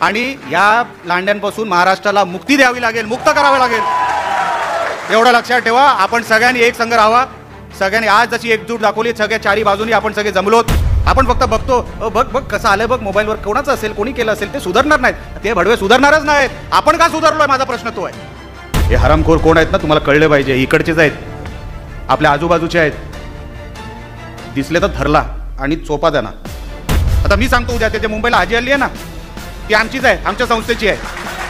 आणि या लांड्यांपासून महाराष्ट्राला मुक्ती द्यावी लागेल, मुक्त करावे लागेल। एवढं लक्षात ठेवा। आपण सगळ्यांनी एक संघ राहावा, सगळ्यांनी आज जशी एकजूट दाखवली, सगळ्या चारी बाजूनी आपण सगळे जमलोत। आपण फक्त बघतो बघ बघ कसं आलंय बघ, मोबाईलवर कोणाचं असेल, कोणी केलं असेल, ते सुधारणार नाहीत, ते भडवे सुधारणारच नाहीत। आपण का सुधारलोय, माझा प्रश्न तो आहे। हे हरामखोर कोण आहेत ना, तुम्हाला कळले पाहिजे। इकडचेच आहेत, आपल्या आजूबाजूचे आहेत, दिसले तर धरला आणि चोपा द्या ना। आता मी सांगतो, उद्या ते मुंबईला हाजी आली आहे ना, ती आमचीच आहे, आमच्या संस्थेची आहे।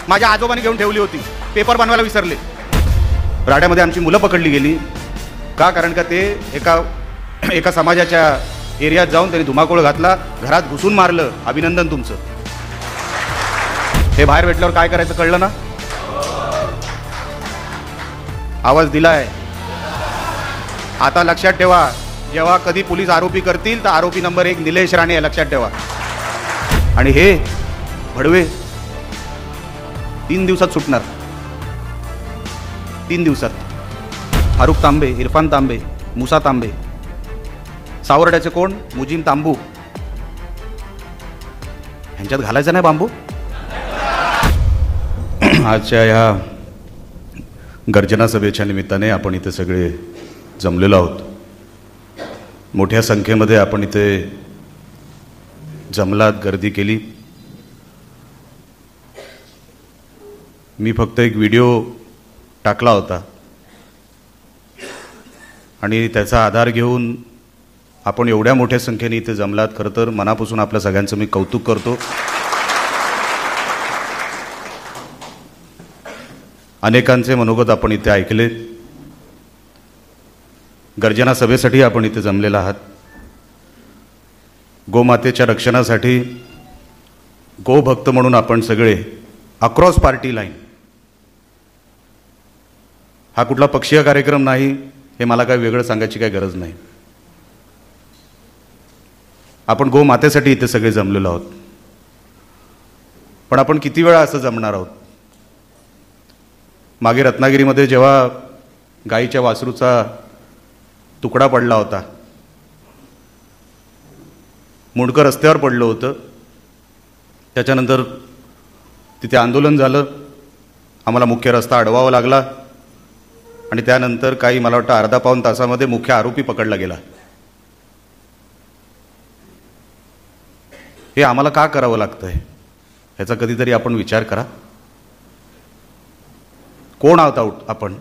माझ्या आजोबांनी घेऊन ठेवली होती, पेपर बनवायला विसरले। राड्यामध्ये आमची मुलं पकडली गेली का? कारण का ते एका समाजाच्या एरियात जाऊन त्यांनी धुमाकूळ घातला, घरात घुसून मारलं। अभिनंदन तुमचं। हे बाहेर भेटल्यावर काय करायचं कळलं ना? आवाज दिलाय। आता लक्षात ठेवा, जेव्हा कधी पोलीस आरोपी करतील तर आरोपी नंबर 1 निलेश राणे आहे, लक्षात ठेवा। आणि हे भडवे 3 दिवसात सुटणार, 3 दिवसात। फारुख तांबे, इरफान तांबे, मुसा तांबे, सावर्ड्याचे कोण, मुजीम तांबू, ह्यांच्यात घालायचं नाही बांबू। आजच्या या गर्जना सभेच्या निमित्ताने आपण इथे सगळे जमलेलो आहोत। मोठ्या संख्येमध्ये आपण इथे जमलात, गर्दी केली। मी फक्त एक व्हिडिओ टाकला होता आणि त्याचा आधार घेऊन आपण एवढ्या मोठ्या संख्येने इथे जमलात। खरं तर मनापासून आपल्या सगळ्यांचं मी कौतुक करतो। अनेकांचे मनोगत आपण इथे ऐकले। गर्जना सभेसाठी आपण इथे जमलेला आहात। गोमातेच्या रक्षणासाठी गोभक्त म्हणून आपण सगळे अक्रॉस पार्टी लाईन, हा कुठला पक्षीय कार्यक्रम नाही, हे मला काही वेगळं सांगायची काही गरज नाही। आपण गोमातेसाठी इथे सगळे जमलेलो आहोत। पण आपण किती वेळा असं जमणार आहोत? मागे रत्नागिरीमध्ये जेव्हा गाईच्या वासरूचा तुकडा पडला होता, मुंडकं रस्त्यावर पडलं होतं, त्याच्यानंतर तिथे आंदोलन झालं, आम्हाला मुख्य रस्ता अडवावा लागला आणि त्यानंतर काही, मला वाटतं अर्धा-पाऊण तासामध्ये मुख्य आरोपी पकडला गेला। हे आम्हाला का करावं लागतंय ह्याचा कधीतरी आपण विचार करा। कोण आहोत आपण?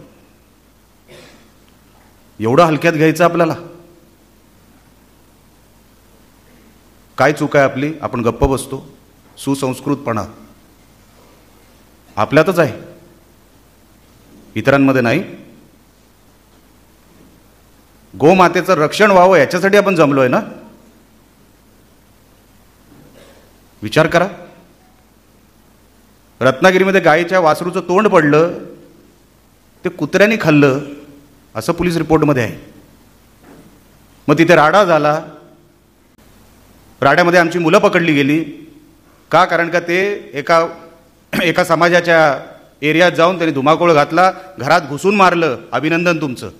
एवढं हलक्यात घ्यायचं आपल्याला? काय चूक आहे आपली? आपण गप्प बसतो। सुसंस्कृतपणा आपल्यातच आहे, इतरांमध्ये नाही। गोमातेचं रक्षण व्हावं याच्यासाठी आपण जमलोय ना? विचार करा। रत्नागिरीमध्ये गायीच्या वासरूचं तोंड पडलं, ते कुत्र्याने खाल्लं असं पोलीस रिपोर्टमध्ये आहे। मग तिथे राडा झाला, राड्यामध्ये आमची मुलं पकडली गेली का? कारण का ते एका समाजाच्या एरियात जाऊन त्यांनी धुमाकूळ घातला, घरात घुसून मारलं। अभिनंदन तुमचं।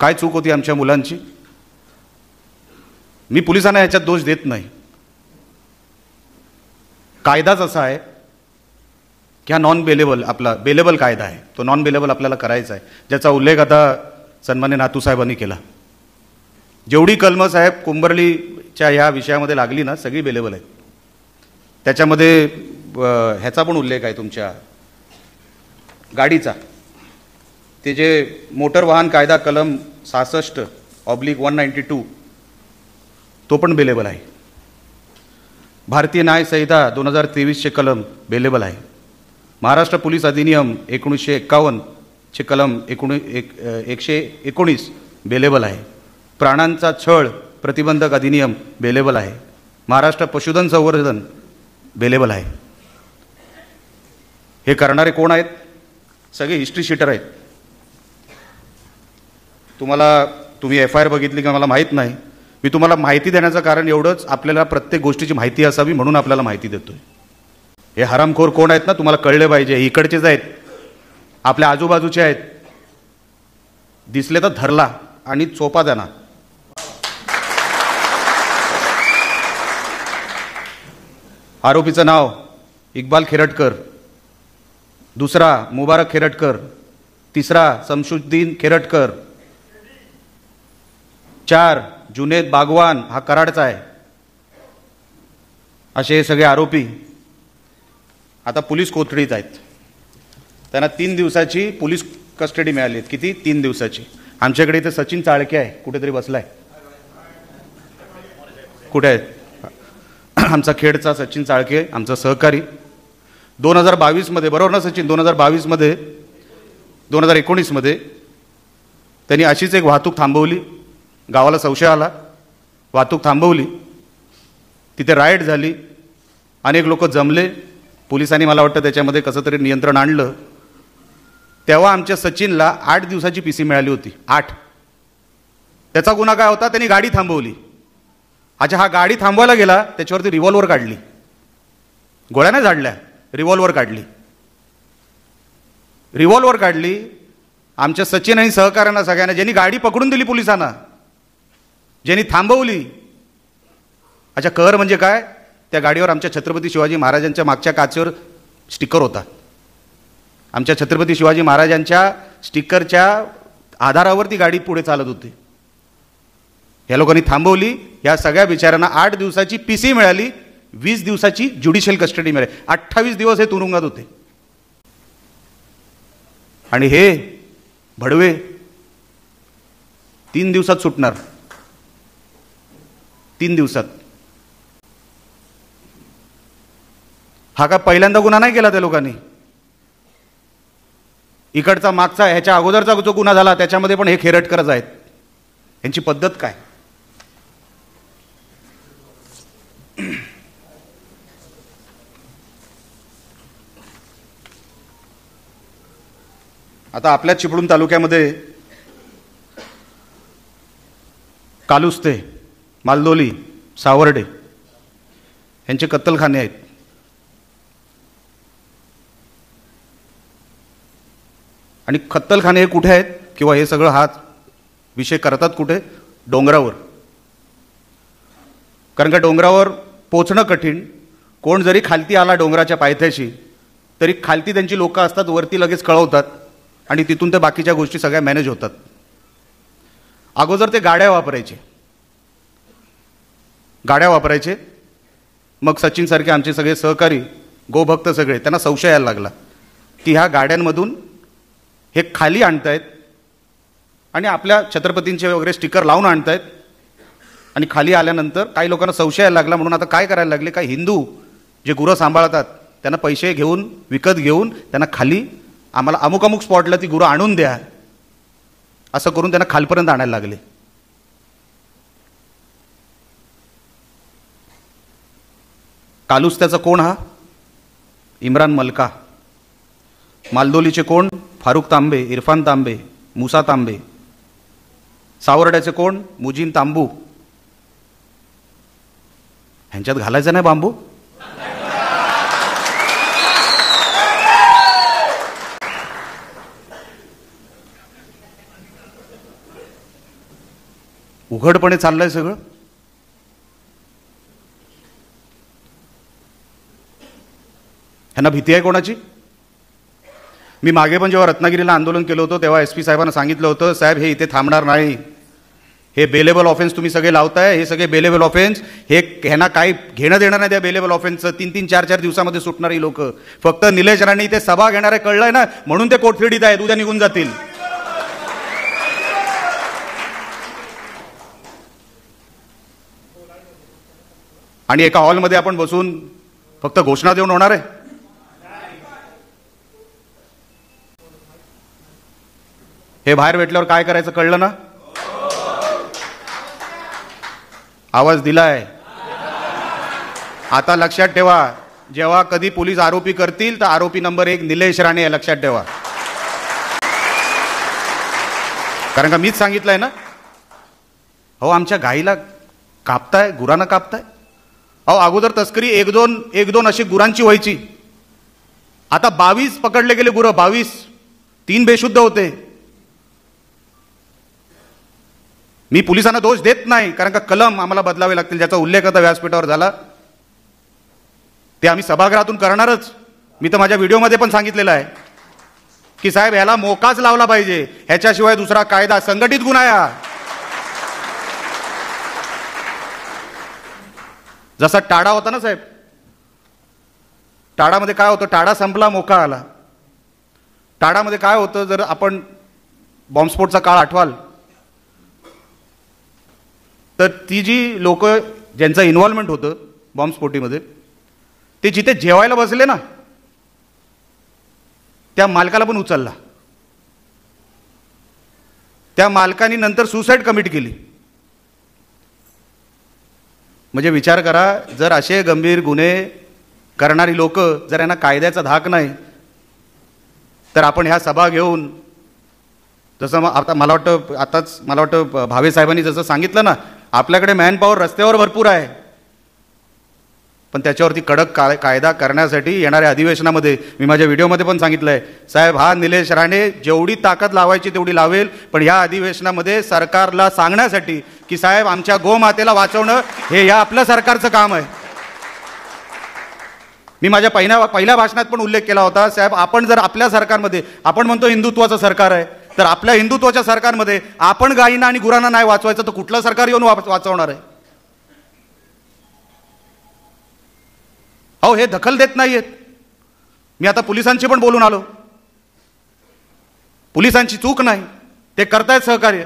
काय चूक होती आमच्या मुलांची? मी पोलिसांना याच्यात दोष देत नाही। कायदाच असा आहे की हा नॉन बेलेबल, आपला बेलेबल कायदा आहे, तो नॉन बेलेबल आपल्याला करायचा आहे, ज्याचा उल्लेख आता सन्मान्य नातूसाहेबांनी केला। जेवढी कलमं साहेब कुंभरलीच्या ह्या विषयामध्ये लागली ना, सगळी बेलेबल आहेत। त्याच्यामध्ये ह्याचा पण उल्लेख आहे, तुमच्या गाडीचा, ते जे मोटर वाहन कायदा कलम 66/192 तो पण बेलेबल आहे। भारतीय न्याय संहिता 2023 कलम बेलेबल आहे। महाराष्ट्र पोलीस अधिनियम 1951 चे कलम 119 बेलेबल आहे। प्राणांचा छळ प्रतिबंधक अधिनियम बेलेबल आहे। महाराष्ट्र पशुधन संवर्धन बेलेबल आहे। हे करणारे कोण आहेत? सगळे हिस्ट्री शीटर आहेत। तुम्ही FIR बघितली का मला माहीत नाही, मी तुम्हाला माहिती देण्याचं कारण एवढंच, आपल्याला प्रत्येक गोष्टीची माहिती असावी म्हणून आपल्याला माहिती देतोय। हे हरामखोर कोण आहेत ना, तुम्हाला कळले पाहिजे। इकडचेच आहेत, आपल्या आजूबाजूचे आहेत, दिसले तर धरला आणि चोपा देणार. आरोपीचं नाव इक्बाल खेरटकर, दुसरा मुबारक खेरटकर, तिसरा शमशुद्दीन खेरटकर, 4 जुनेद बागवान, हा कराडचा आहे. असे हे सगळे आरोपी आता पोलीस कोठडीत आहेत. त्यांना 3 दिवसाची पोलीस कस्टडी मिळाली. किती? 3 दिवसाची. आमच्याकडे इथे सचिन चाळके आहे, कुठेतरी बसलाय. कुठे आहेत? आमचा खेडचा सचिन चाळके, आमचा सहकारी. 2022 मध्ये, बरोबर ना सचिन? 2022 मध्ये, 2019 मध्ये त्यांनी अशीच एक वाहतूक थांबवली. गावाला संशय आला, वाहतूक थांबवली, तिथे राईड झाली, अनेक लोक जमले. पोलिसांनी मला वाटतं त्याच्यामध्ये कसं तरी नियंत्रण आणलं. तेव्हा आमच्या सचिनला 8 दिवसाची पीसी मिळाली होती. 8. त्याचा गुन्हा काय होता? त्यांनी गाडी थांबवली. अच्छा, हा गाडी थांबवायला गेला, त्याच्यावरती रिव्हॉल्वर काढली. गोळ्या नाही झाडल्या, रिव्हॉल्वर काढली. रिव्हॉल्वर काढली. आमच्या सचिन आणि सहकाऱ्यांना सगळ्यांना, ज्यांनी गाडी पकडून दिली पोलिसांना, ज्यांनी थांबवली. अच्छा, कहर म्हणजे काय? त्या गाडीवर आमच्या छत्रपती शिवाजी महाराजांच्या मागच्या काचेवर स्टिकर होता. आमच्या छत्रपती शिवाजी महाराजांच्या स्टिकरच्या आधारावर ती गाडी पुढे चालत होती. या लोकांनी थांबवली. या सगळ्या बिचाऱ्यांना 8 दिवसाची पीसी मिळाली, 20 दिवसाची ज्युडिशियल कस्टडी मिळाली. 28 दिवस हे तुरुंगात होते. आणि हे भडवे 3 दिवसात सुटणार. 3 दिवसात. हा का पहिल्यांदा गुन्हा नाही केला त्या लोकांनी. इकडचा मागचा, ह्याच्या अगोदरचा जो गुन्हा झाला त्याच्यामध्ये पण हे खेरटकरच आहेत. यांची पद्धत काय? आता आपल्या चिपळूण तालुक्यामध्ये कालुस्ते, मालदोली, सावर्डे यांचे कत्तलखाने आहेत. आणि कत्तलखाने हे कुठे आहेत किंवा हे सगळं हा विषय करतात कुठे? डोंगरावर. कारण का डोंगरावर पोचणं कठीण. कोण जरी खालती आला डोंगराच्या पायथ्याशी तरी खालती त्यांची लोक असतात, वरती लगेच कळवतात आणि तिथून ते बाकीच्या गोष्टी सगळ्या मॅनेज होतात. अगोदर ते गाड्या वापरायचे. मग सचिन सारखे आमचे सगळे सहकारी, गोभक्त सगळे, त्यांना संशय यायला लागला की ह्या गाड्यांमधून हे खाली आणतायत आणि आपल्या छत्रपतींचे वगैरे स्टिकर लावून आणतायत. आणि खाली आल्यानंतर काही लोकांना संशय यायला लागला. म्हणून आता काय करायला लागले, काही हिंदू जे गुरं सांभाळतात त्यांना पैसे घेऊन, विकत घेऊन त्यांना खाली, आम्हाला अमुक अमुक स्पॉटला ती गुरं आणून द्या, असं करून त्यांना खालपर्यंत आणायला लागले. कालुस्त्याचा कोण? हा इम्रान मलका. मालदोलीचे कोण? फारुख तांबे, इरफान तांबे, मुसा तांबे. सावर्ड्याचे कोण? मुजीन तांबू. ह्यांच्यात घालायचं नाही बांबू. उघडपणे चाललंय सगळं. ह्यांना भीती आहे कोणाची? मी मागे पण जेव्हा रत्नागिरीला आंदोलन केलं होतं तेव्हा SP साहेबांना सांगितलं होतं, साहेब हे इथे थांबणार नाही. हे बेलेबल ऑफेन्स तुम्ही सगळे लावताय, हे सगळे बेलेबल ऑफेन्स, हे ह्यांना काही घेणं देणार नाही त्या बेलेबल ऑफेन्सचं. 3-3, 4-4 दिवसामध्ये सुटणारी लोक. फक्त निलेश राणे इथे सभा घेणार आहे, कळलंय ना, म्हणून ते कोठडीत आहेत, उद्या निघून जातील. आणि एका हॉलमध्ये आपण बसून फक्त घोषणा देऊन होणार आहे? हे बाहेर भेटल्यावर काय करायचं कळलं ना? आवाज दिलाय. आता लक्षात ठेवा, जेव्हा कधी पोलीस आरोपी करतील तर आरोपी नंबर 1 निलेश राणे आहे, लक्षात ठेवा. कारण का मीच सांगितलंय ना. हो, आमच्या गाईला कापताय, गुरांना कापताय. अहो, अगोदर तस्करी 1-2 अशी गुरांची व्हायची. आता 22 पकडले गेले गुरं. 22. 3 बेशुद्ध होते. मी पोलिसांना दोष देत नाही, कारण का कलम आम्हाला बदलावे लागतील, ज्याचा उल्लेख आता व्यासपीठावर झाला ते आम्ही सभागृहातून करणारच. मी तर माझ्या व्हिडिओमध्ये पण सांगितलेलं आहे की साहेब ह्याला मोकाच लावला पाहिजे, ह्याच्याशिवाय दुसरा कायदा संघटित गुन्हा आहे हा. जसा टाडा होता ना साहेब, टाडामध्ये काय होतं, टाडा संपला मोका आला. टाडामध्ये काय होतं, जर आपण बॉम्बस्फोटचा काळ आठवाल तर ती जी लोक ज्यांचं इन्व्हॉल्वमेंट होतं बॉम्बस्फोटीमध्ये, ते जिथे जेवायला बसले ना त्या मालकाला पण उचलला. त्या मालकाने नंतर सुसाईड कमिट केली. म्हणजे विचार करा, जर असे गंभीर गुन्हे करणारी लोक, जर यांना कायद्याचा धाक नाही, तर आपण ह्या सभा घेऊन, जसं आता मला वाटतं भावे साहेबांनी जसं सांगितलं ना, आपल्याकडे मॅनपॉवर रस्त्यावर भरपूर आहे, पण त्याच्यावरती कडक कायदा करण्यासाठी येणाऱ्या अधिवेशनामध्ये, मी माझ्या व्हिडिओमध्ये पण सांगितलं आहे साहेब, हा निलेश राणे जेवढी ताकद लावायची तेवढी लावेल, पण या अधिवेशनामध्ये सरकारला सांगण्यासाठी की साहेब आमच्या गोमातेला वाचवणं हे या आपल्या सरकारचं काम आहे. मी माझ्या पहिल्या भाषणात पण उल्लेख केला होता, साहेब आपण जर आपल्या सरकारमध्ये, आपण म्हणतो हिंदुत्वाचं सरकार आहे, तर आपल्या हिंदुत्वाच्या सरकारमध्ये आपण गायींना आणि गुरांना नाही वाचवायचं तर कुठलं सरकार येऊन वाचवणार आहे? अहो हे दखल देत नाहीयेत. मी आता पोलिसांशी पण बोलून आलो, पोलिसांची चूक नाही, ते करतायत सहकार्य.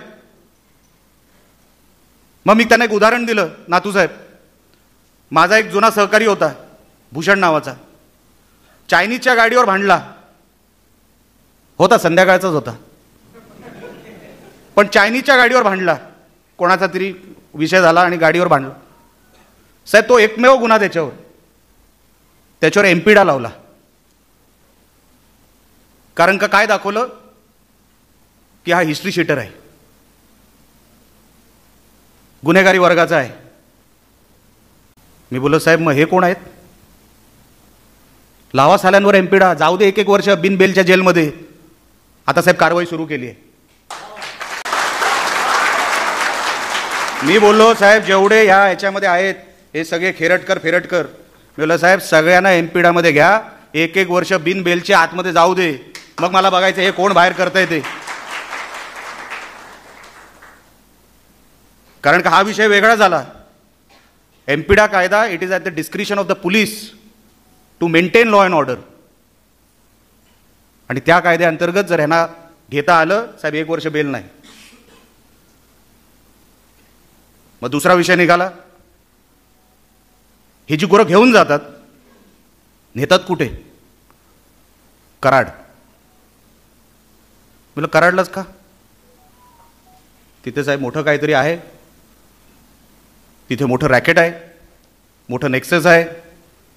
मग मी त्यांना एक उदाहरण दिलं, नातू साहेब, माझा एक जुना सहकारी होता भूषण नावाचा, चायनीजच्या गाडीवर भांडला होता, संध्याकाळचाच होता, पण चायनीजच्या गाडीवर भांडला, कोणाचा तरी विषय झाला आणि गाडीवर भांडला. साहेब तो एकमेव गुन्हा त्याच्यावर एमपीडा लावला. कारण का काय दाखवलं की हा हिस्ट्री शीटर आहे, गुन्हेगारी वर्गाचा आहे. मी बोललो साहेब मग हे कोण आहेत? लावा साल्यांवर एमपीडा, जाऊ दे 1-1 वर्ष बिन बेलच्या जेलमध्ये. आता साहेब कारवाई सुरू केली आहे. मी बोललो साहेब जेवढे ह्याच्यामध्ये आहेत हे सगळे फेरटकर. मी बोललो साहेब सगळ्यांना एमपीडामध्ये घ्या, 1-1 वर्ष बिन बेलच्या आतमध्ये जाऊ दे, मग मला बघायचं हे कोण बाहेर करताय ते. कारण का हा विषय वेगळा झाला. एमपीडा कायदा, it is at the discretion of the police to maintain law and order, आणि त्या कायद्याअंतर्गत जर ह्यांना घेता आलं साहेब 1 वर्ष बेल नाही. मग दुसरा विषय निघाला, हे जी गुरं घेऊन जातात, नेतात कुठे? कराड. म्हटलं कराडलाच का? तिथे साहेब मोठं काहीतरी आहे, तिथे मोठं रॅकेट आहे, मोठं नेक्सस आहे,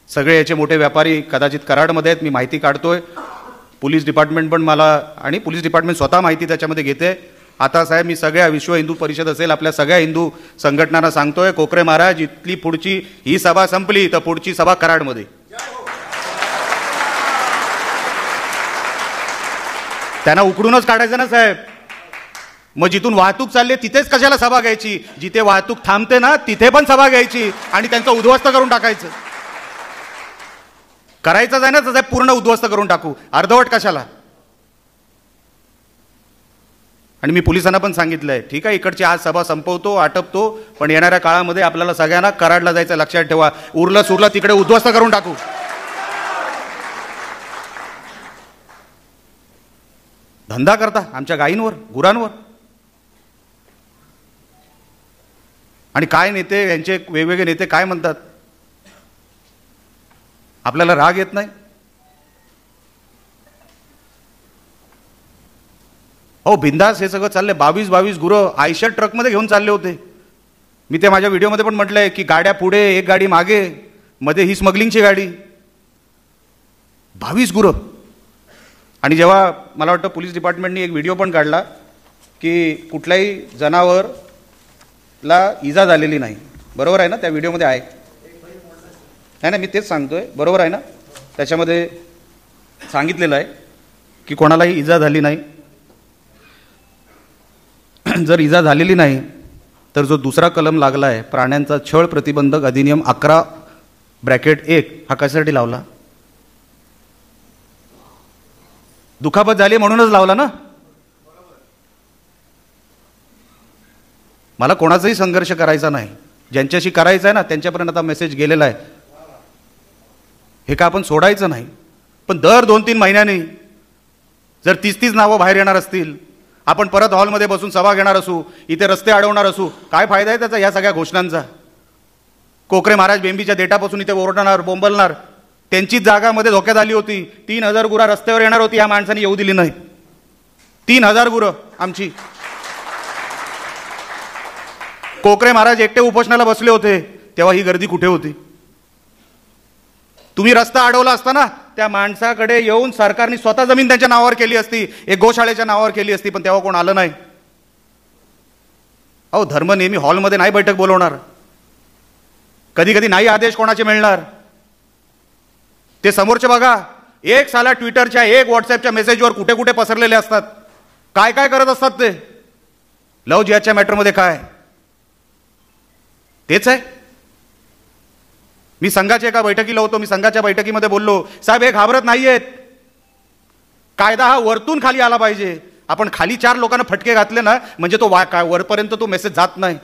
सगळे याचे मोठे व्यापारी कदाचित कराडमध्ये आहेत. मी माहिती काढतोय, पोलीस डिपार्टमेंट पण मला, आणि पोलीस डिपार्टमेंट स्वतः माहिती त्याच्यामध्ये घेते. आता साहेब मी सगळ्या विश्व हिंदू परिषद असेल, आपल्या सगळ्या हिंदू संघटनांना सांगतोय, कोकरे महाराज इथली पुढची ही सभा संपली तर पुढची सभा कराडमध्ये. त्यांना उकडूनच काढायचं ना साहेब. मग जिथून वाहतूक चालली तिथेच कशाला सभा घ्यायची? जिथे वाहतूक थांबते ना तिथे पण सभा घ्यायची आणि त्यांचं उद्ध्वस्त करून टाकायचं. करायचं आहे ना तर साहेब पूर्ण उद्ध्वस्त करून टाकू, अर्धवट कशाला? आणि मी पोलिसांना पण सांगितलंय, ठीक आहे इकडची आज सभा संपवतो, आटपतो, पण येणाऱ्या काळामध्ये आपल्याला सगळ्यांना कराडला जायचं, लक्षात ठेवा. उरलं सुरलं तिकडे उद्ध्वस्त करून टाकू. धंदा करता आमच्या गायींवर, गुरांवर. आणि काय नेते, यांचे वेगवेगळे नेते काय म्हणतात, आपल्याला राग येत नाही? हो बिंदास हे सगळं चाललंय. 22 गुरं आयशर ट्रकमध्ये घेऊन चालले होते. मी ते माझ्या व्हिडिओमध्ये पण म्हटलंय की गाड्या पुढे, एक गाडी मागे, मध्ये ही स्मगलिंगची गाडी, 22 गुरं. आणि जेव्हा मला वाटतं पोलीस डिपार्टमेंटनी एक व्हिडिओ पण काढला की कुठल्याही जनावरला इजा झालेली नाही, बरोबर आहे ना? त्या व्हिडिओमध्ये आहे ना? मी तेच सांगतोय, बरोबर आहे ना? त्याच्यामध्ये सांगितलेलं आहे की कोणालाही इजा झाली नाही. जर इजा झालेली नाही तर जो दुसरा कलम लागला आहे प्राण्यांचा छळ प्रतिबंधक अधिनियम 11(1) हा कशासाठी लावला? दुखापत झाली म्हणूनच लावला ना. मला कोणाचाही संघर्ष करायचा नाही, ज्यांच्याशी करायचा आहे ना त्यांच्यापर्यंत आता मेसेज गेलेला आहे. हे का आपण सोडायचं नाही, पण दर 2-3 महिन्यांनी जर 30 नावं बाहेर येणार असतील, आपण परत हॉलमध्ये बसून सभा घेणार असू, इथे रस्ते अडवणार असू, काय फायदा आहे त्याचा या सगळ्या घोषणांचा? कोकरे महाराज बेंबीच्या देठापासून इथे ओरडणार, बोंबलणार. त्यांचीच जागामध्ये धोक्यात आली होती. 3000 गुरं रस्त्यावर येणार होती, या माणसाने येऊ दिली नाही. 3000 गुरं आमची. कोकरे महाराज एकटे उपोषणाला बसले होते तेव्हा ही गर्दी कुठे होती? तुम्ही रस्ता अडवला असताना त्या माणसाकडे येऊन सरकारने स्वतः जमीन त्यांच्या नावावर केली असती, एक गोशाळेच्या नावावर केली असती, पण तेव्हा कोण आलं नाही. अहो, धर्म नेहमी हॉलमध्ये नाही बैठक बोलवणार, कधी कधी नाही आदेश कोणाचे मिळणार. ते समोरचे बघा, एक साला ट्विटरच्या, एक व्हॉट्सअपच्या मेसेजवर कुठे कुठे पसरलेले असतात, काय काय करत असतात ते. लव जिहादच्या मॅटरमध्ये काय तेच आहे. मी संघाच्या एका बैठकीला होतो, मी संघाच्या बैठकीमध्ये बोललो, साहेब हे घाबरत नाहीयेत, कायदा हा वरतून खाली आला पाहिजे. आपण खाली 4 लोकांना फटके घातले ना म्हणजे तो वरपर्यंत तो मेसेज जात नाही.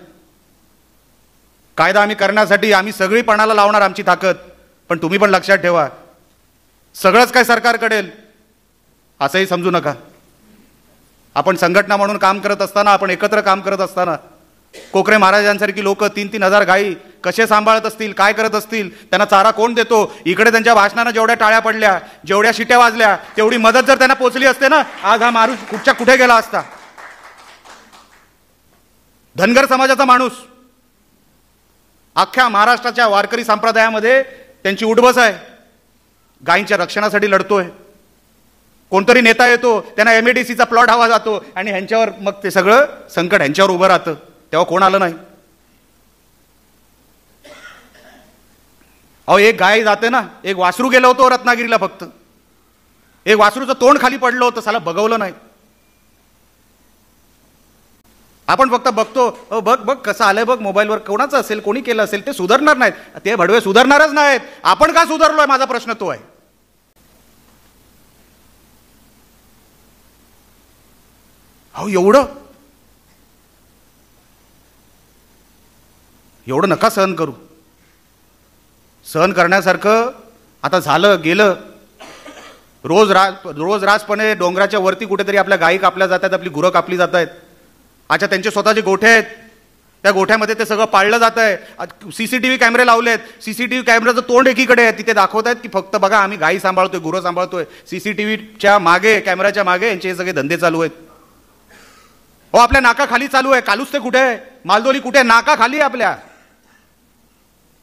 कायदा आम्ही करण्यासाठी आम्ही सगळी पणाला लावणार आमची ताकद, पण तुम्ही पण लक्षात ठेवा, सगळंच काय सरकार करेल असंही समजू नका. आपण संघटना म्हणून काम करत असताना, आपण एकत्र काम करत असताना कोकरे महाराजांसारखी लोक 3-3 हजार गायी कसे सांभाळत असतील, काय करत असतील, त्यांना चारा कोण देतो? इकडे त्यांच्या भाषणानं जेवढ्या टाळ्या पडल्या, जेवढ्या शिट्या वाजल्या, तेवढी मदत जर त्यांना पोचली असते ना, आज हा माणूस कुठच्या कुठे गेला असता. धनगर समाजाचा माणूस अख्ख्या महाराष्ट्राच्या वारकरी संप्रदायामध्ये त्यांची उठबस आहे, गायींच्या रक्षणासाठी लढतोय. कोणतरी नेता येतो, त्यांना MIDCचा प्लॉट हवा जातो आणि ह्यांच्यावर मग ते सगळं संकट ह्यांच्यावर उभं राहतं, तेव्हा कोण आलं नाही. अहो, एक गाय जाते ना, एक वासरू गेलं होतं रत्नागिरीला, फक्त एक वासरूचं तोंड खाली पडलं होतं, साला बघवलं नाही. आपण फक्त बघतो, बघ बघ कसं आलंय बघ मोबाईलवर, कोणाचं असेल, कोणी केलं असेल, ते सुधारणार नाहीत. ते भडवे सुधारणारच नाहीत. आपण का सुधारलोय, माझा प्रश्न तो आहे. अहो, एवढं नका सहन करू. सहन करण्यासारखं आता झालं गेलं. रोज राजपणे डोंगराच्या वरती कुठेतरी आपल्या गायी कापल्या जात आहेत, आपली गुरं कापली जात आहेत. अच्छा, त्यांचे स्वतःचे गोठे आहेत, त्या गोठ्यामध्ये ते सगळं पाळलं जात आहे. CCTV कॅमेरे लावलेत, CCTV कॅमेऱ्याचं तोंड एकीकडे आहे, तिथे दाखवत आहेत की फक्त बघा आम्ही गायी सांभाळतोय, गुरं सांभाळतोय. CCTVच्या मागे, कॅमेऱ्याच्या मागे यांचे हे सगळे धंदे चालू आहेत. हो, आपल्या नाकाखाली चालू आहे. कालूस ते कुठे आहे? मालदोली कुठे आहे? नाकाखाली आपल्या.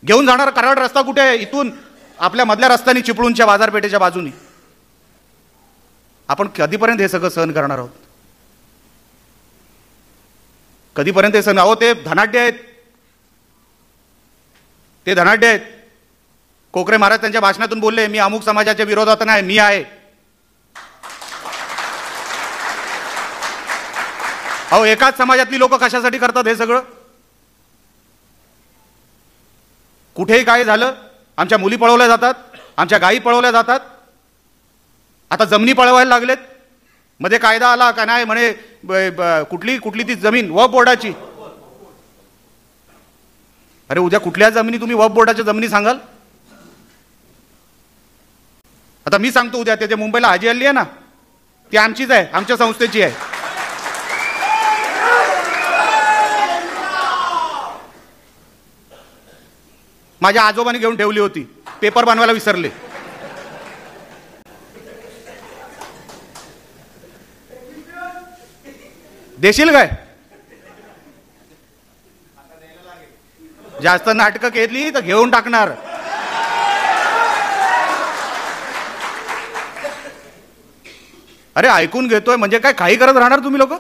घेऊन जाणारा कराड रस्ता कुठे आहे? इथून आपल्या मधल्या रस्त्याने चिपळूणच्या बाजारपेठेच्या बाजूनी. आपण कधीपर्यंत हे सगळं सहन करणार आहोत? कधीपर्यंत हे सहन? अहो, ते धनाढ्य आहेत, ते धनाढ्य आहेत. कोकरे महाराज त्यांच्या भाषणातून बोलले, मी अमुक समाजाच्या विरोधात नाही, मी आहे. अहो, एकाच समाजातली लोक कशासाठी करतात हे सगळं? कुठेही काय झालं, आमच्या मुली पळवल्या जातात, आमच्या गायी पळवल्या जातात. आता जमिनी पळवायला लागलेत. मध्ये कायदा आला का नाही म्हणे, कुठली ती जमीन वक्फ बोर्डाची. अरे, उद्या कुठल्या जमिनी तुम्ही वक्फ बोर्डाच्या जमिनी सांगाल? आता मी सांगतो, उद्या ते मुंबईला हाजी अल्ली आहे ना, ती आमचीच आहे, आमच्या संस्थेची आहे. माझ्या आजोबांनी घेऊन ठेवली होती, पेपर बनवायला विसरले. देशील काय? जास्त नाटकं केली तर घेऊन टाकणार. अरे, ऐकून घेतोय म्हणजे काय काही करत राहणार तुम्ही लोक?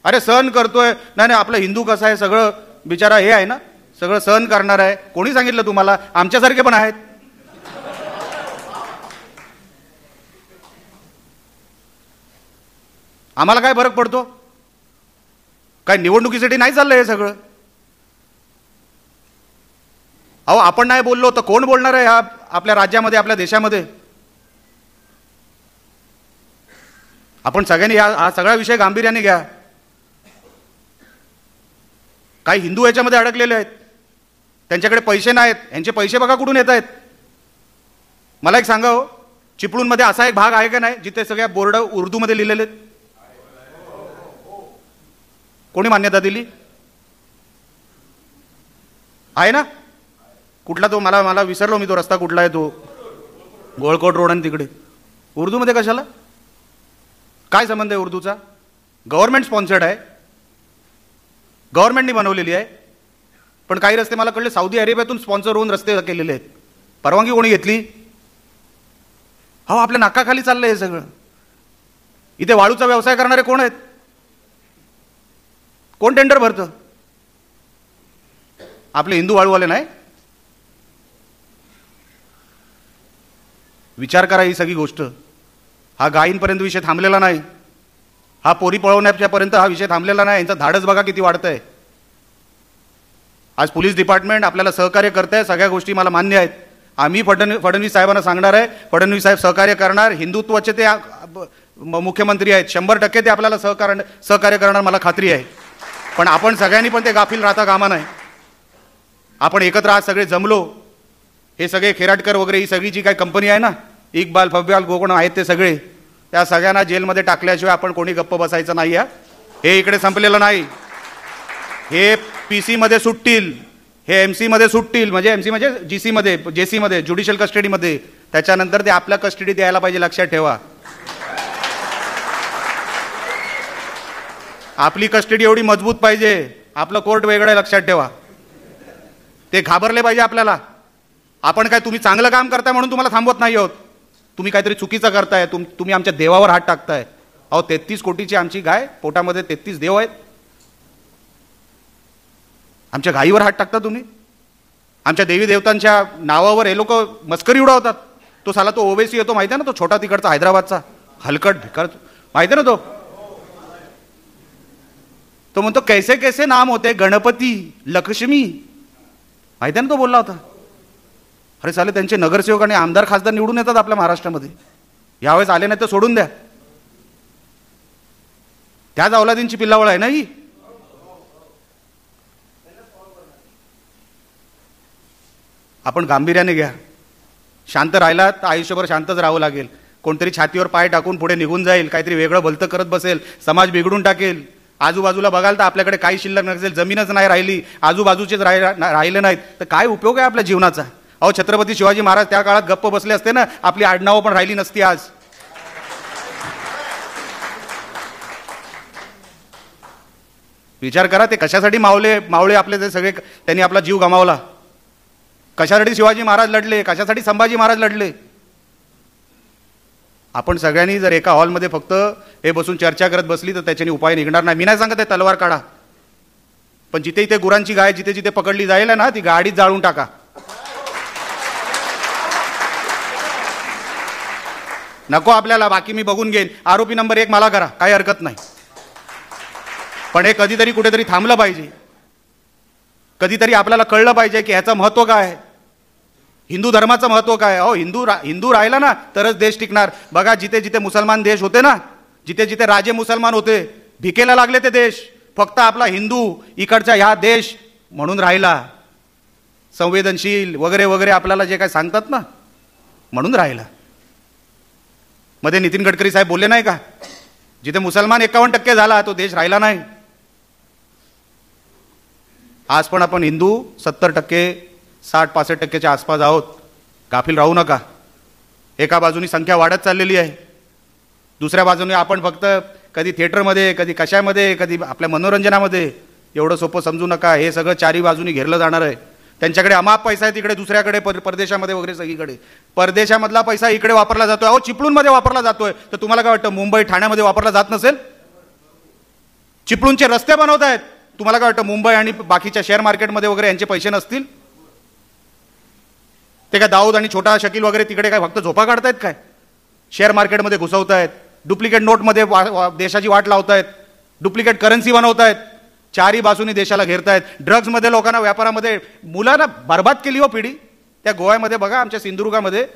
अरे, सहन करतोय. नाही, आपलं हिंदू कसं आहे, सगळं बिचारा हे आहे ना, सगळं सहन करणार आहे. कोणी सांगितलं तुम्हाला? आमच्यासारखे पण आहेत. आम्हाला काय फरक पडतो? काय निवडणुकीसाठी नाही चाललंय हे सगळं? अहो आपण नाही बोललो तर कोण बोलणार आहे ह्या आपल्या राज्यामध्ये, आपल्या देशामध्ये? आपण सगळ्यांनी हा सगळा विषय गांभीर्याने घ्या. काही हिंदू याच्यामध्ये अडकलेले आहेत, त्यांच्याकडे पैसे नाहीत, यांचे पैसे बघा कुठून येत आहेत. मला एक सांगा हो, चिपळूणमध्ये असा एक भाग आहे का नाही जिथे सगळ्या बोर्ड उर्दूमध्ये लिहिलेले आहेत? कोणी मान्यता दिली आहे ना? कुठला तो, मला विसरलो मी तो रस्ता कुठला आहे, तो गोळकोट रोड आणि तिकडे उर्दूमध्ये कशाला? काय संबंध आहे उर्दूचा? गव्हर्नमेंट स्पॉन्सर्ड आहे, गव्हर्नमेंटनी बनवलेली आहे. पण काही रस्ते मला कळले सौदी अरेबियातून स्पॉन्सर होऊन रस्ते केलेले आहेत. परवानगी कोणी घेतली? हो, आपल्या नाकाखाली चाललंय हे सगळं. इथे वाळूचा व्यवसाय करणारे कोण आहेत? कोण टेंडर भरतं? आपले हिंदू वाळूवाले नाही? विचार करा ही सगळी गोष्ट. हा गायींपर्यंत विषय थांबलेला नाही, हा पोरी पळवण्यापर्यंत हा विषय थांबलेला नाही. यांचं धाडस बघा किती वाढतंय. आज पोलीस डिपार्टमेंट आपल्याला सहकार्य करत आहे, सगळ्या गोष्टी मला मान्य आहेत. आम्ही फडणवीस साहेबांना सांगणार आहे, फडणवीस साहेब सहकार्य करणार. हिंदुत्वाचे ते मुख्यमंत्री आहेत, 100% ते आपल्याला सहकार्य करणार, मला खात्री आहे. पण आपण सगळ्यांनी पण ते गाफील राहता कामा नये. आपण एकत्र आज सगळे जमलो, हे सगळे खेराटकर वगैरे ही सगळी जी काही कंपनी आहे ना, इकबाल फब्याल गोकर्ण आहेत ते सगळे, त्या सगळ्यांना जेलमध्ये टाकल्याशिवाय आपण कोणी गप्प बसायचं नाही आहे. हे इकडे संपलेलं नाही. हे PC मध्ये सुटतील, हे MC मध्ये सुटतील, म्हणजे MC म्हणजे GC मध्ये, JC मध्ये, ज्युडिशियल कस्टडीमध्ये. त्याच्यानंतर ते आपल्या कस्टडीत द्यायला पाहिजे, लक्षात ठेवा. आपली कस्टडी एवढी मजबूत पाहिजे, आपलं कोर्ट वेगळं आहे, लक्षात ठेवा. ते घाबरले पाहिजे आपल्याला. आपण काय तुम्ही चांगलं काम करताय म्हणून तुम्हाला थांबवत नाही आहोत. तुम्ही काहीतरी चुकीचं करताय, तुम्ही आमच्या देवावर हात टाकताय. अहो 33 कोटीची आमची गाय, पोटामध्ये 33 देव आहेत. आमच्या गायीवर हात टाकता तुम्ही. आमच्या देवी देवतांच्या नावावर हे लोक मस्करी उडवतात. तो साला तो ओवेसी येतो माहिती आहे ना, तो छोटा तिकडचा हैदराबादचा हलकट भिकार, माहिती आहे ना तो. तो म्हणतो कैसे कैसे नाम होते, गणपती, लक्ष्मी, माहिती आहे ना, तो बोलला होता. अरे साले त्यांचे नगरसेवक आणि आमदार खासदार निवडून येतात आपल्या महाराष्ट्रामध्ये. यावेळेस आले नाही तर सोडून द्या. त्याच अवलादींची पिल्लावळ आहे ना ही. आपण गांभीर्याने घ्या. शांत राहिला तर आयुष्यभर शांतच राहावं लागेल. कोणतरी छातीवर पाय टाकून पुढे निघून जाईल, काहीतरी वेगळं भलतं करत बसेल, समाज बिघडून टाकेल. आजूबाजूला बघाल तर आपल्याकडे काही शिल्लक नसेल, जमीनच नाही राहिली, आजूबाजूचेच राहिले नाहीत, तर काय उपयोग आहे आपल्या जीवनाचा? अहो छत्रपती शिवाजी महाराज त्या काळात गप्प बसले असते ना, आपली आडनावं पण राहिली नसती आज. विचार करा, ते कशासाठी मावळे आपले ते सगळे, त्यांनी आपला जीव गमावला. कशासाठी शिवाजी महाराज लढले, कशासाठी संभाजी महाराज लढले. आपण सगळ्यांनी जर एका हॉलमध्ये फक्त हे बसून चर्चा करत बसली तर त्याच्याने उपाय निघणार नाही. मी नाही सांगत आहे तलवार काढा, पण जिथे इथे गुरांची गाय जिथे जिथे पकडली जाईल ना, ती गाडीत जाळून टाका. नको आपल्याला, बाकी मी बघून घेईन. आरोपी नंबर 1 मला करा, काही हरकत नाही. पण हे कधीतरी कुठेतरी थांबलं पाहिजे. कधीतरी आपल्याला कळलं पाहिजे की ह्याचं महत्त्व काय, हिंदू धर्माचं महत्त्व काय. अहो हिंदू राहिला ना तरच देश टिकणार. बघा जिथे जिथे मुसलमान देश होते ना, जिथे जिथे राजे मुसलमान होते, भिकेला लागले ते देश. फक्त आपला हिंदू इकडचा ह्या देश म्हणून राहिला, संवेदनशील वगैरे वगैरे आपल्याला जे काय सांगतात ना, म्हणून राहिला. मध्ये नितीन गडकरी साहेब बोलले नाही का, जिथे मुसलमान 51% झाला तो देश राहिला नाही. आज पण आपण हिंदू 70%, 60-65%च्या आसपास आहोत. गाफील राहू नका. एका बाजूनी संख्या वाढत चाललेली आहे, दुसऱ्या बाजूने आपण फक्त कधी थिएटरमध्ये, कधी कशामध्ये, कधी आपल्या मनोरंजनामध्ये. एवढं सोपं समजू नका. हे सगळं चारी बाजूनी घेरलं जाणार आहे. त्यांच्याकडे अमाप पैसा आहे तिकडे, दुसऱ्याकडे परदेशामध्ये वगैरे सगळीकडे. परदेशामधला पैसा इकडे वापरला जातोय. अहो चिपळूणमध्ये वापरला जातोय, तर तुम्हाला काय वाटतं मुंबई ठाण्यामध्ये वापरला जात नसेल? चिपळूणचे रस्ते बनवत आहेत, तुम्हाला काय वाटतं मुंबई आणि बाकीच्या शेअर मार्केटमध्ये वगैरे यांचे पैसे नसतील? ते काय दाऊद आणि छोटा शकील वगैरे तिकडे काय फक्त झोपा काढतायत काय? शेअर मार्केटमध्ये घुसवतायत, डुप्लिकेट नोटमध्ये देशाची वाट लावतायत, डुप्लिकेट करन्सी बनवतायत. चारी बाजूनी देशाला घेरतायत, ड्रग्जमध्ये लोकांना, व्यापारामध्ये मुलांना बर्बाद केली हो पिढी. त्या गोव्यामध्ये बघा, आमच्या सिंधुदुर्गामध्ये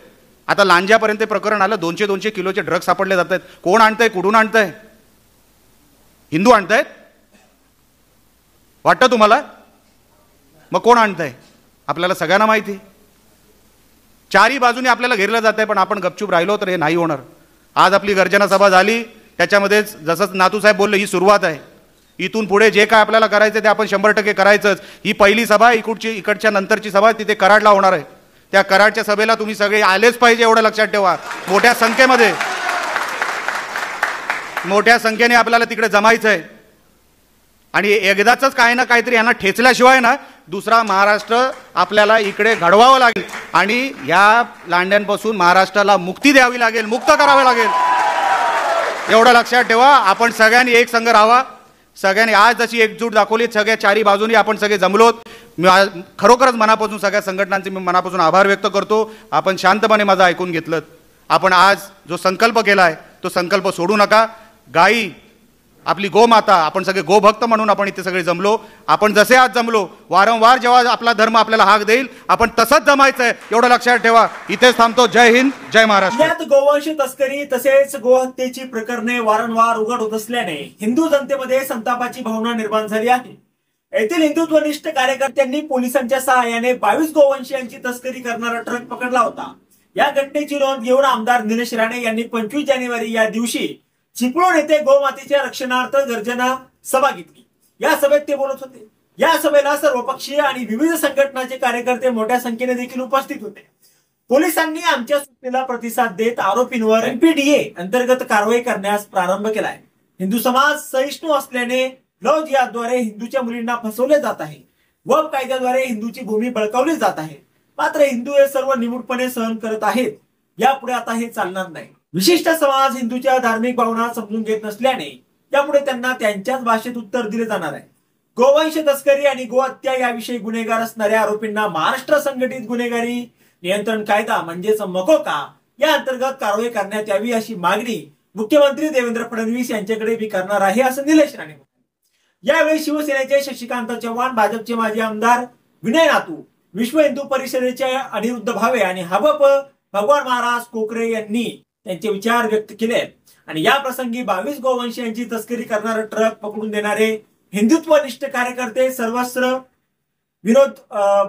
आता लांज्यापर्यंत प्रकरण आलं, 200-200 किलोचे ड्रग्ज सापडले जात आहेत. कोण आणतंय, कुठून आणतंय? हिंदू आणतायत वाटतं तुम्हाला? मग कोण आणतंय? आपल्याला सगळ्यांना माहिती. चारी बाजूने आपल्याला घेरलं जात आहे, पण आपण गपचूप राहिलो तर हे नाही होणार. आज आपली गर्जना सभा झाली, त्याच्यामध्येच जसं नातूसाहेब बोलले, ही सुरुवात आहे. इथून पुढे जे काय आपल्याला करायचं ते आपण 100% करायचंच. ही पहिली सभा, इकडच्या नंतरची सभा तिथे कराडला होणार आहे. त्या कराडच्या सभेला तुम्ही सगळे आलेच पाहिजे, एवढं लक्षात ठेवा. मोठ्या संख्येने आपल्याला तिकडे जमायचं आहे. आणि एकदाच काही ना काहीतरी यांना ठेचल्याशिवाय ना दुसरा महाराष्ट्र आपल्याला इकडे घडवावं लागेल. आणि या लांड्यांपासून महाराष्ट्राला मुक्ती द्यावी लागेल, मुक्त करावे लागेल. एवढं लक्षात ठेवा. आपण सगळ्यांनी एक संघ राहावा. सगळ्यांनी आज जशी एकजूट दाखवली, सगळ्या चारी बाजूनी आपण सगळे जमलोत. मी खरोखरच मनापासून सगळ्या संघटनांचे मी मनापासून आभार व्यक्त करतो. आपण शांतपणे माझं ऐकून घेतलं. आपण आज जो संकल्प केला आहे तो संकल्प सोडू नका. गाई, आपली गोमाता, आपण सगळे गोभक्त म्हणून आपण इथे सगळे जमलो. आपण जसे आज जमलो, वारंवार जेव्हा आपला धर्म आपल्याला हाक देईल आपण तसंच जमायचंय, एवढं लक्षात ठेवा. इथेच थांबतो. जय हिंद, जय महाराष्ट्र. यात गोवंश तस्करी तसेच गोहत्येची प्रकरणे वारंवार उघड होत असल्याने हिंदू जनतेमध्ये संतापाची भावना निर्माण झाली आहे. येथील हिंदुत्वनिष्ठ कार्यकर्त्यांनी पोलिसांच्या सहाय्याने 22 गोवंशीयांची तस्करी करणारा ट्रक पकडला होता. या घटनेची नोंद घेऊन आमदार निलेश राणे यांनी 25 जानेवारी या दिवशी चिपळूण येथे गोमातेच्या रक्षणार्थ गर्जना सभा घेतली. या सभेत ते बोलत होते. या सभेला सर्वपक्षीय आणि विविध संघटनांचे कार्यकर्ते मोठ्या संख्येने देखील उपस्थित होते. पोलिसांनी आमच्या सूचनेला प्रतिसाद देत आरोपींवर MPDA अंतर्गत कारवाई करण्यास प्रारंभ केलाय. हिंदू समाज सहिष्णू असल्याने लव जिहादद्वारे हिंदूच्या मुलींना फसवले जात आहे. वक्फ कायद्याद्वारे हिंदूची भूमी बळकावली जात आहे. मात्र हिंदू हे सर्व निमूटपणे सहन करत आहेत. यापुढे आता हे चालणार नाही. विशिष्ट समाज हिंदूच्या धार्मिक भावना समजून घेत नसल्याने यापुढे त्यांना त्यांच्याच भाषेत उत्तर दिले जाणार आहे. गोवंश तस्करी आणि गोहत्या याविषयी गुन्हेगार असणाऱ्या आरोपींना महाराष्ट्र संघटित गुन्हेगारी नियंत्रण कायदा म्हणजेच मकोका या अंतर्गत कारवाई करण्यात यावी अशी मागणी मुख्यमंत्री देवेंद्र फडणवीस यांच्याकडे मी करणार आहे, असं निलेश राणे म्हणाले. यावेळी शिवसेनेचे शशिकांत चव्हाण, भाजपचे माजी आमदार विनय नातू, विश्व हिंदू परिषदेचे अनिरुद्ध भावे आणि हबप भगवान महाराज कोकरे यांनी त्यांचे विचार व्यक्त केले. आणि या प्रसंगी 22 गोवंशीयांची तस्करी करणारा ट्रक पकडून देणारे हिंदुत्वनिष्ठ कार्यकर्ते सर्वस्त्र विनोद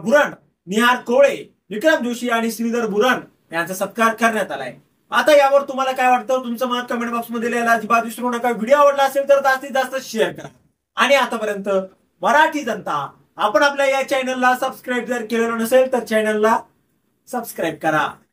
बुरण, निहार कोळे, विक्रम जोशी आणि श्रीधर बुरण यांचा सत्कार करण्यात आलाय. आता यावर तुम्हाला काय वाटतं? तुमचं मत कमेंट बॉक्स मध्ये लिहायला अजिबात विसरू नका. व्हिडिओ आवडला असेल तर जास्तीत जास्त शेअर करा. आणि आतापर्यंत मराठी जनता, आपण आपल्या या चॅनलला सबस्क्राईब जर केलेलं नसेल तर चॅनलला सबस्क्राईब करा.